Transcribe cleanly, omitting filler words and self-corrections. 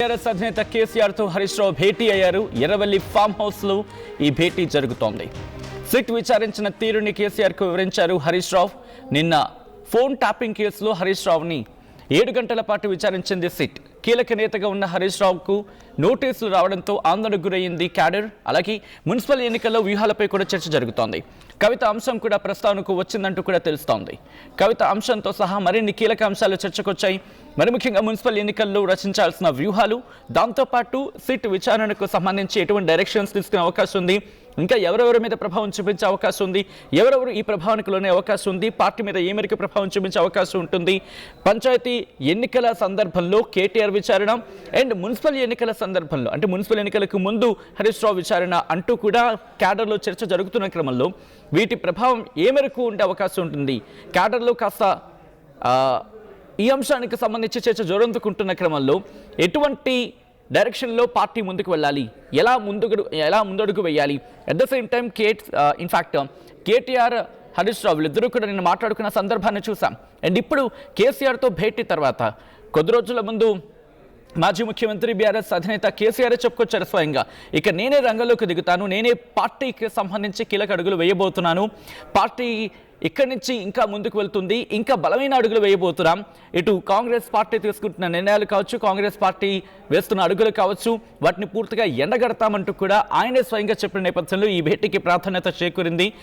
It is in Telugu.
టీఆర్ఎస్ అధినేత కేసీఆర్ తో హరీష్ రావు భేటీ అయ్యారు. ఎర్రవల్లి ఫామ్ హౌస్ లో ఈ భేటీ జరుగుతోంది. సిట్ విచారించిన తీరుని కేసీఆర్ కు వివరించారు హరీష్ రావు. నిన్న ఫోన్ ట్యాపింగ్ కేసులో హరీష్ రావుని 7 గంటల పాటు విచారించింది సిట్. కీలక నేతగా ఉన్న హరీష్ రావుకు నోటీసులు రావడంతో ఆందోళనకు గురయ్యింది క్యాడర్. అలాగే మున్సిపల్ ఎన్నికల్లో వ్యూహాలపై కూడా చర్చ జరుగుతోంది. కవిత అంశం కూడా ప్రస్తావనకు వచ్చిందంటూ కూడా తెలుస్తోంది. కవిత అంశంతో సహా మరిన్ని కీలక అంశాలు చర్చకొచ్చాయి. మరి ముఖ్యంగా మున్సిపల్ ఎన్నికల్లో రచించాల్సిన వ్యూహాలు, దాంతోపాటు సిట్ విచారణకు సంబంధించి ఎటువంటి డైరెక్షన్స్ తీసుకునే అవకాశం ఉంది, ఇంకా ఎవరెవరి మీద ప్రభావం చూపించే అవకాశం ఉంది, ఎవరెవరు ఈ ప్రభావానికి లోనే అవకాశం ఉంది, పార్టీ మీద ఏ మేరకు ప్రభావం చూపించే అవకాశం ఉంటుంది, పంచాయతీ ఎన్నికల సందర్భంలో కేటీఆర్ విచారణ అండ్ మున్సిపల్ ఎన్నికల సందర్భంలో అంటే మున్సిపల్ ఎన్నికలకు ముందు హరీష్ రావు విచారణ అంటూ కూడా క్యాడర్లో చర్చ జరుగుతున్న క్రమంలో వీటి ప్రభావం ఏ మేరకు ఉండే అవకాశం ఉంటుంది, క్యాడర్లో కాస్త ఈ అంశానికి సంబంధించి చర్చ జోరందుకుంటున్న క్రమంలో ఎటువంటి డైరెక్షన్లో పార్టీ ముందుకు వెళ్ళాలి, ఎలా ముందడుగు వేయాలి, at the same time in fact KTR Harish Rao ఇద్దరూ కూడా నిన్న మాట్లాడుకున్న సందర్భాన్ని చూసాం. అండ్ ఇప్పుడు కేసీఆర్తో భేటీ తర్వాత కొద్ది రోజుల ముందు మాజీ ముఖ్యమంత్రి బీఆర్ఎస్ అధినేత కేసీఆర్ చెప్పుకొచ్చారు స్వయంగా, ఇక నేనే రంగంలోకి దిగుతాను, నేనే పార్టీకి సంబంధించి కీలక అడుగులు వేయబోతున్నాను, పార్టీ ఇక్కడి నుంచి ఇంకా ముందుకు వెళ్తుంది, ఇంకా బలమైన అడుగులు వేయబోతున్నాం, ఇటు కాంగ్రెస్ పార్టీ తీసుకుంటున్న నిర్ణయాలు కావచ్చు, కాంగ్రెస్ పార్టీ వేస్తున్న అడుగులు కావచ్చు, వాటిని పూర్తిగా ఎండగడతామంటూ కూడా ఆయనే స్వయంగా చెప్పిన నేపథ్యంలో ఈ భేటీకి ప్రాధాన్యత చేకూరింది.